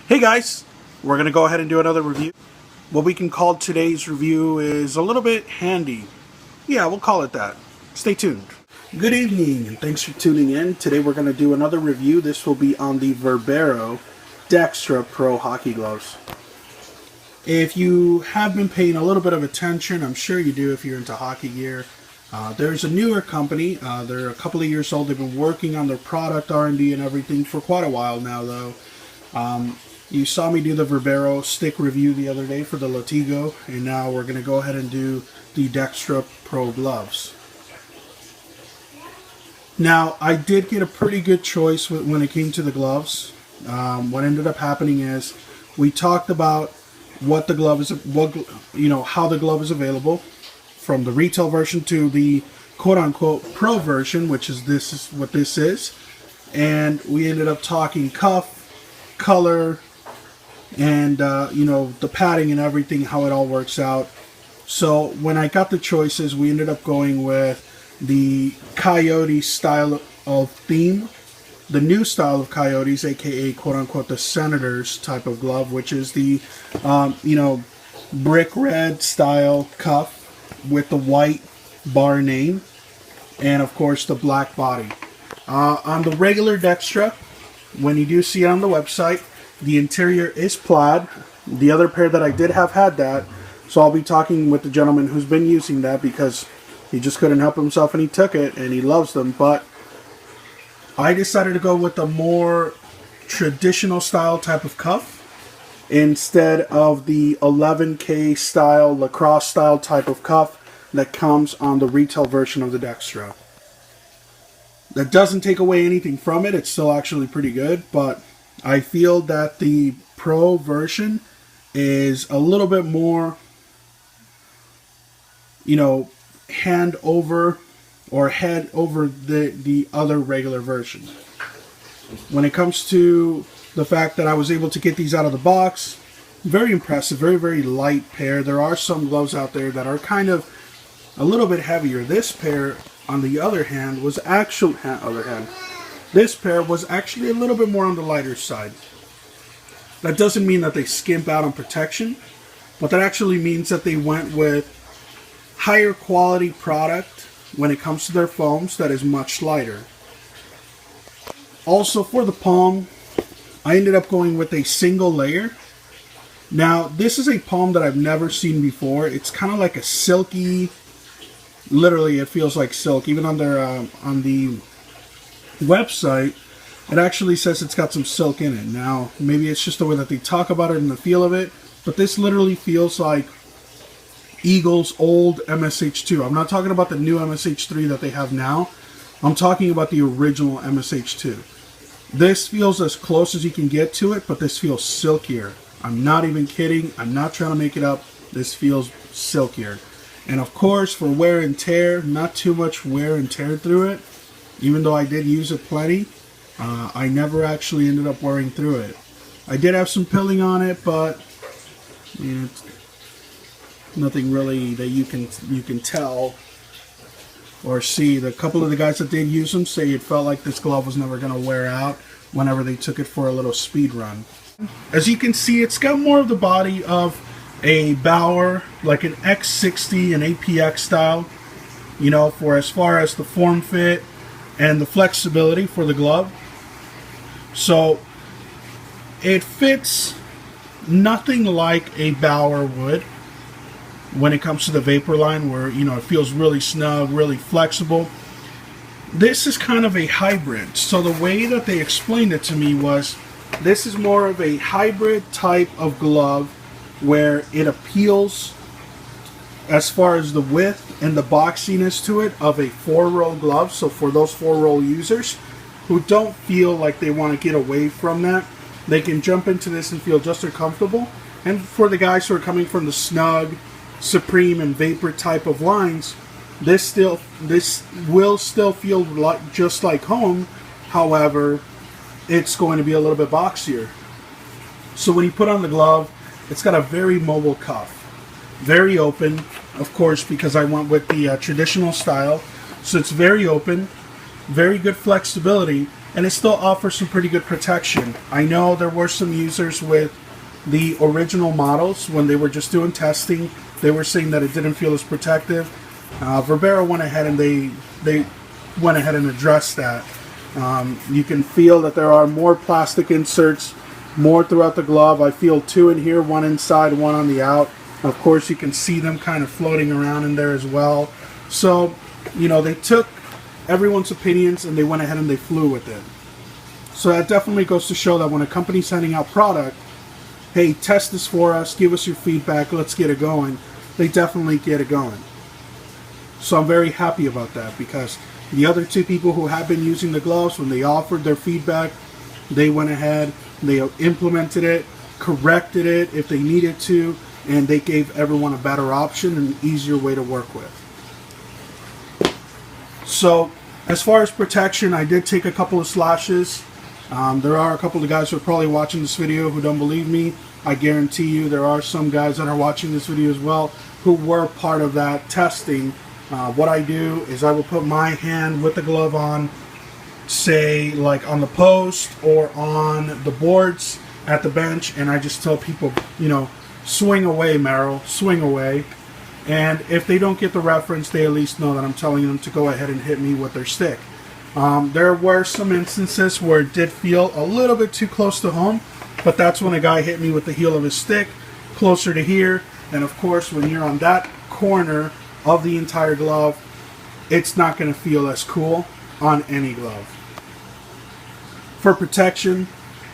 Hey guys, we're going to go ahead and do another review. What we can call today's review is a little bit handy. Yeah, we'll call it that. Stay tuned. Good evening and thanks for tuning in. Today we're going to do another review. This will be on the Verbero Dextra Pro Hockey Gloves. If you have been paying a little bit of attention, I'm sure you do if you're into hockey gear. There's a newer company. They're a couple of years old. They've been working on their product R&D and everything for quite a while now though. You saw me do the Verbero stick review the other day for the Latigo, and now we're going to go ahead and do the Dextra Pro gloves. Now, I did get a pretty good choice when it came to the gloves. What ended up happening is we talked about what the glove is, how the glove is available, from the retail version to the quote-unquote pro version, which is what this is, and we ended up talking cuff, color, and the padding and everything, how it all works out. So when I got the choices, we ended up going with the Coyote style of theme, the new style of Coyotes, aka quote-unquote the Senators type of glove, which is the brick red style cuff with the white bar name, and of course the black body. On the regular Dextra, when you do see it on the website, the interior is plaid. The other pair that I did have had that, so I'll be talking with the gentleman who's been using that because he just couldn't help himself and he took it and he loves them. But I decided to go with a more traditional style type of cuff instead of the 11K style, lacrosse style type of cuff that comes on the retail version of the Dextra. That doesn't take away anything from it. It's still actually pretty good, but I feel that the Pro version is a little bit more, hand over or head over the other regular version. When it comes to the fact that I was able to get these out of the box, very impressive, very, very light pair. There are some gloves out there that are kind of a little bit heavier. This pair, on the other hand, this pair was actually a little bit more on the lighter side. That doesn't mean that they skimp out on protection, but that actually means that they went with higher quality product when it comes to their foams that is much lighter. Also for the palm, I ended up going with a single layer. Now this is a palm that I've never seen before. It's kind of like a silky, literally it feels like silk. Even on their on the website, it actually says it's got some silk in it. Now, maybe it's just the way that they talk about it and the feel of it, but this literally feels like Eagle's old MSH2. I'm not talking about the new MSH3 that they have now. I'm talking about the original MSH2. This feels as close as you can get to it, but this feels silkier. I'm not even kidding. I'm not trying to make it up. This feels silkier. And of course, for wear and tear, not too much wear and tear through it. Even though I did use it plenty, I never actually ended up wearing through it. I did have some pilling on it, but it's nothing really that you can tell or see. The couple of the guys that did use them say it felt like this glove was never going to wear out whenever they took it for a little speed run. As you can see, it's got more of the body of a Bauer, like an X60 and APX style, for as far as the form fit and the flexibility for the glove. So it fits nothing like a Bauer would when it comes to the Vapor line, where it feels really snug, really flexible. This is kind of a hybrid. So the way that they explained it to me was, this is more of a hybrid type of glove where it appeals as far as the width and the boxiness to it of a 4-roll glove. So for those 4-roll users who don't feel like they want to get away from that, they can jump into this and feel just as comfortable. And for the guys who are coming from the Snug, Supreme, and Vapor type of lines, this will still feel just like home. However, it's going to be a little bit boxier. So when you put on the glove, it's got a very mobile cuff. Very open, of course, because I went with the traditional style. So it's very open, very good flexibility, and it still offers some pretty good protection. I know there were some users with the original models when they were just doing testing. They were saying that it didn't feel as protective. Verbero went ahead and they went ahead and addressed that. You can feel that there are more plastic inserts, more throughout the glove. I feel 2 in here, 1 inside, 1 on the out. Of course, you can see them kind of floating around in there as well. So, you know, they took everyone's opinions and they went ahead and they flew with it. So that definitely goes to show that when a company's sending out product, hey, test this for us, give us your feedback, let's get it going. They definitely get it going. So I'm very happy about that, because the other 2 people who have been using the gloves, when they offered their feedback, they went ahead, they implemented it, corrected it if they needed to, and they gave everyone a better option and an easier way to work with. So as far as protection, I did take a couple of slashes. There are a couple of guys who are probably watching this video who don't believe me. I guarantee you there are some guys that are watching this video as well who were part of that testing. What I do is I will put my hand with the glove on, say like on the post or on the boards at the bench, and I just tell people, you know, swing away, Merrill, swing away. And if they don't get the reference, they at least know that I'm telling them to go ahead and hit me with their stick. There were some instances where it did feel a little bit too close to home, but that's when a guy hit me with the heel of his stick closer to here. And of course, when you're on that corner of the entire glove, it's not going to feel as cool on any glove. For protection,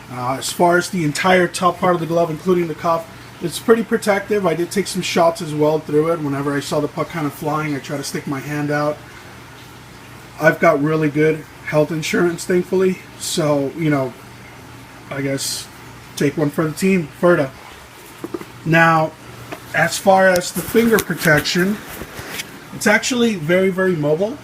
as far as the entire top part of the glove, including the cuff, it's pretty protective. I did take some shots as well through it. Whenever I saw the puck kind of flying, I try to stick my hand out. I've got really good health insurance, thankfully. So, you know, I guess take one for the team, Ferda. Now, as far as the finger protection, it's actually very, very mobile.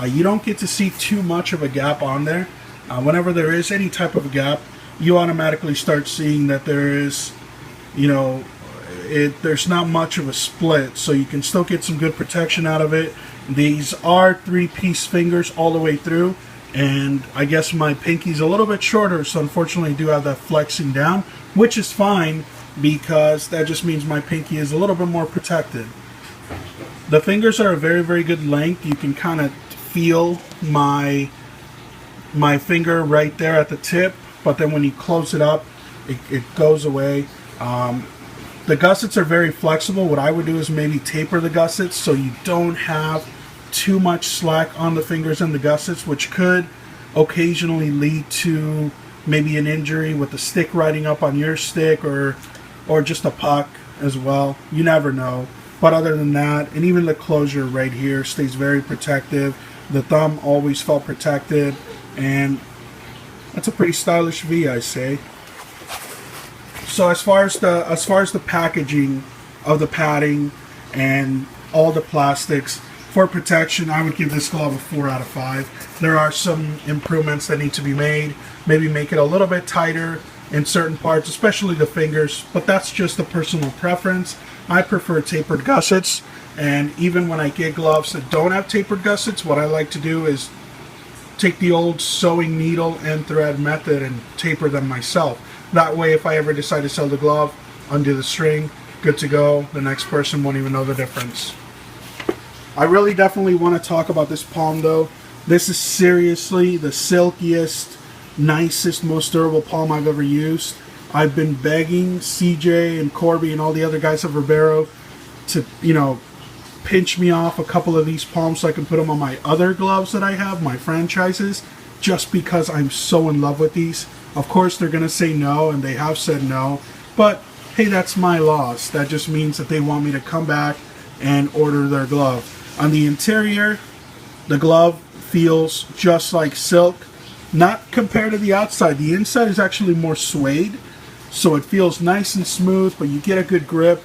You don't get to see too much of a gap on there. Whenever there is any type of a gap, you automatically start seeing that there is, you know, there's not much of a split, so you can still get some good protection out of it. These are 3-piece fingers all the way through, and I guess my pinky's a little bit shorter, so unfortunately I do have that flexing down, which is fine because that just means my pinky is a little bit more protected. The fingers are a very, very good length. You can kind of feel my finger right there at the tip, but then when you close it up, it goes away. The gussets are very flexible. What I would do is maybe taper the gussets so you don't have too much slack on the fingers and the gussets, which could occasionally lead to maybe an injury with the stick riding up on your stick, or just a puck as well. You never know. But other than that, and even the closure right here stays very protective. The thumb always felt protected, and that's a pretty stylish V, I say. So as far as the packaging of the padding and all the plastics, for protection, I would give this glove a 4 out of 5. There are some improvements that need to be made. Maybe make it a little bit tighter in certain parts, especially the fingers, but that's just a personal preference. I prefer tapered gussets, and even when I get gloves that don't have tapered gussets, what I like to do is take the old sewing needle and thread method and taper them myself. That way, if I ever decide to sell the glove, undo the string, good to go. The next person won't even know the difference. I really definitely want to talk about this palm though. This is seriously the silkiest, nicest, most durable palm I've ever used. I've been begging CJ and Corby and all the other guys at Verbero to, you know, pinch me off a couple of these palms so I can put them on my other gloves that I have, my franchises, just because I'm so in love with these. Of course, they're going to say no, and they have said no, but hey, that's my loss. That just means that they want me to come back and order their glove. On the interior, the glove feels just like silk, not compared to the outside. The inside is actually more suede, so it feels nice and smooth, but you get a good grip.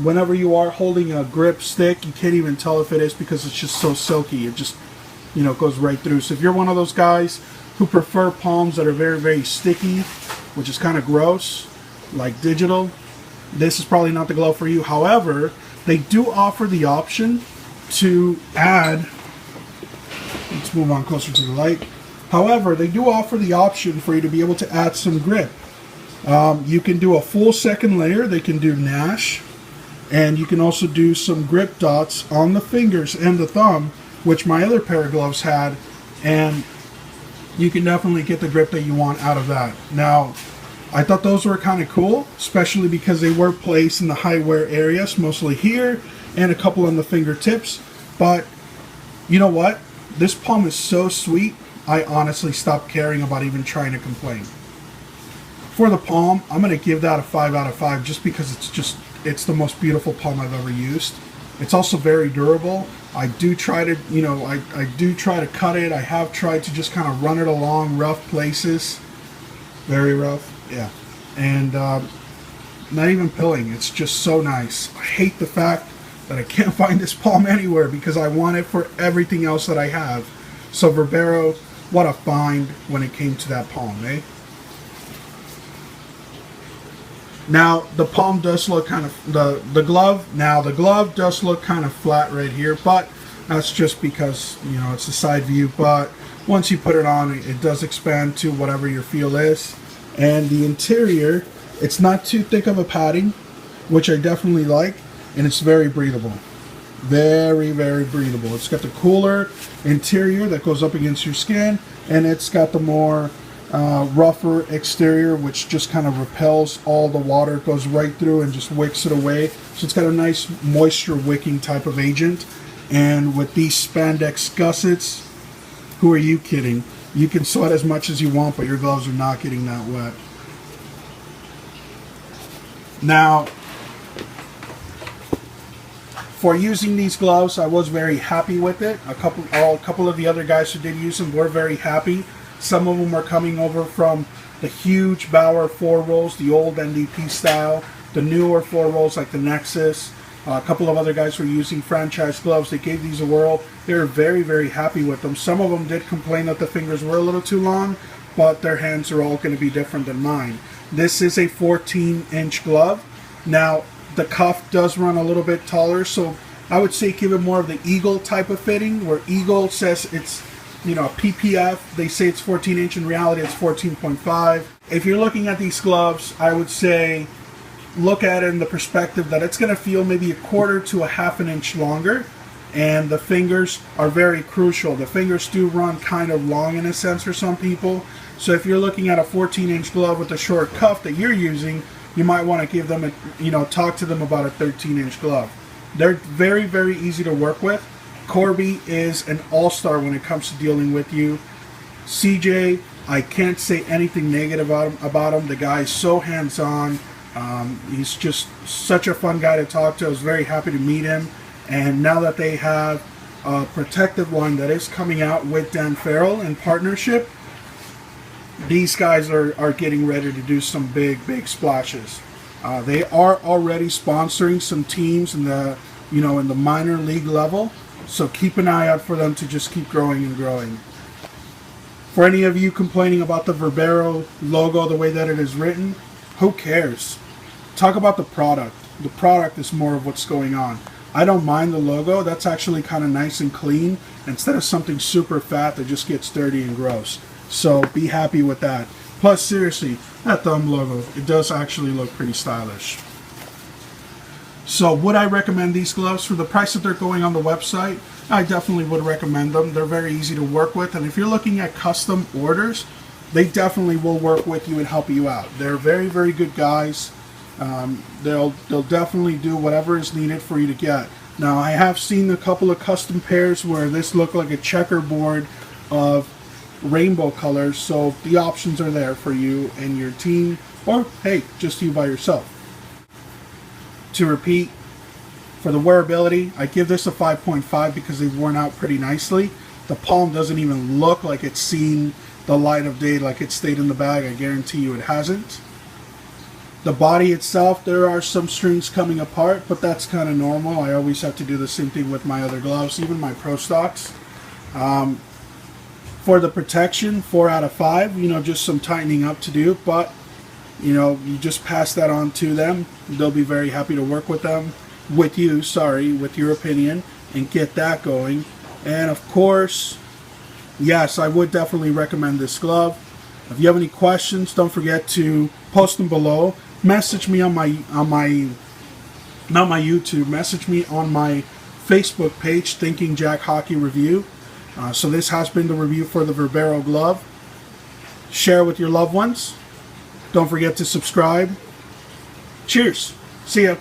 Whenever you are holding a grip stick, you can't even tell if it is because it's just so silky. It just, you know, goes right through. So if you're one of those guys who prefer palms that are very, very sticky, which is kind of gross, like digital, this is probably not the glove for you. However, they do offer the option to add, let's move on closer to the light. However, they do offer the option for you to be able to add some grip. You can do a full second layer. They can do Nash, and you can also do some grip dots on the fingers and the thumb, which my other pair of gloves had, and you can definitely get the grip that you want out of that. Now, I thought those were kind of cool, especially because they were placed in the high wear areas, mostly here and a couple on the fingertips. But you know what? This palm is so sweet, I honestly stopped caring about even trying to complain. For the palm, I'm going to give that a 5 out of 5 just because it's the most beautiful palm I've ever used. It's also very durable. I do try to, I do try to cut it. I have tried to just kind of run it along rough places. Very rough, yeah. And not even pilling. It's just so nice. I hate the fact that I can't find this palm anywhere because I want it for everything else that I have. So Verbero, what a find when it came to that palm, eh? Now the palm does look kind of the glove does look kind of flat right here, but that's just because it's a side view. But once you put it on, it does expand to whatever your feel is. And the interior, it's not too thick of a padding, which I definitely like, and it's very breathable. Very, very breathable. It's got the cooler interior that goes up against your skin, and it's got the more rougher exterior, which just kind of repels all the water. It goes right through and just wicks it away. So it's got a nice moisture wicking type of agent. And with these spandex gussets, who are you kidding? You can sweat as much as you want, but your gloves are not getting that wet. Now, for using these gloves, I was very happy with it. A couple of the other guys who did use them were very happy. Some of them are coming over from the huge Bauer 4 rolls, the old NDP style, the newer 4 rolls like the Nexus. A couple of other guys were using franchise gloves. They gave these a whirl. They were very, very happy with them. Some of them did complain that the fingers were a little too long, but their hands are all going to be different than mine. This is a 14-inch glove. Now, the cuff does run a little bit taller, so I would say give it more of the Eagle type of fitting, where Eagle says it's PPF, they say it's 14 inch, in reality it's 14.5. If you're looking at these gloves, I would say look at it in the perspective that it's going to feel maybe a quarter to a half an inch longer, and the fingers are very crucial. The fingers do run kind of long in a sense for some people, so if you're looking at a 14-inch glove with a short cuff that you're using, you might want to give them talk to them about a 13-inch glove. They're very, very easy to work with. Corby is an all-star when it comes to dealing with you. CJ, I can't say anything negative about him. The guy is so hands-on. He's just such a fun guy to talk to. I was very happy to meet him. And now that they have a protective line that is coming out with Dan Farrell in partnership, these guys are getting ready to do some big, big splashes. They are already sponsoring some teams in the minor league level. So keep an eye out for them to just keep growing and growing. For any of you complaining about the Verbero logo, the way that it is written, who cares? Talk about the product. The product is more of what's going on. I don't mind the logo. That's actually kind of nice and clean, instead of something super fat that just gets dirty and gross. So be happy with that. Plus, seriously, that thumb logo, it does actually look pretty stylish. So would I recommend these gloves? For the price that they're going on the website, I definitely would recommend them. They're very easy to work with, and if you're looking at custom orders, they definitely will work with you and help you out. They're very, very good guys. They'll definitely do whatever is needed for you to get. Now, I have seen a couple of custom pairs where this looked like a checkerboard of rainbow colors, so the options are there for you and your team, or hey, just you by yourself. To repeat, for the wearability, I give this a 5.5 because they've worn out pretty nicely. The palm doesn't even look like it's seen the light of day, like it stayed in the bag. I guarantee you it hasn't. The body itself, there are some strings coming apart, but that's kind of normal. I always have to do the same thing with my other gloves, even my Pro Stocks. For the protection, 4 out of 5, just some tightening up to do, but you just pass that on to them. They'll be very happy to work with with your opinion, and get that going. And of course, yes, I would definitely recommend this glove. If you have any questions, don't forget to post them below. Message me on my not my YouTube. Message me on my Facebook page, Thinking Jack Hockey Review. So this has been the review for the Verbero glove. Share with your loved ones. Don't forget to subscribe. Cheers. See ya.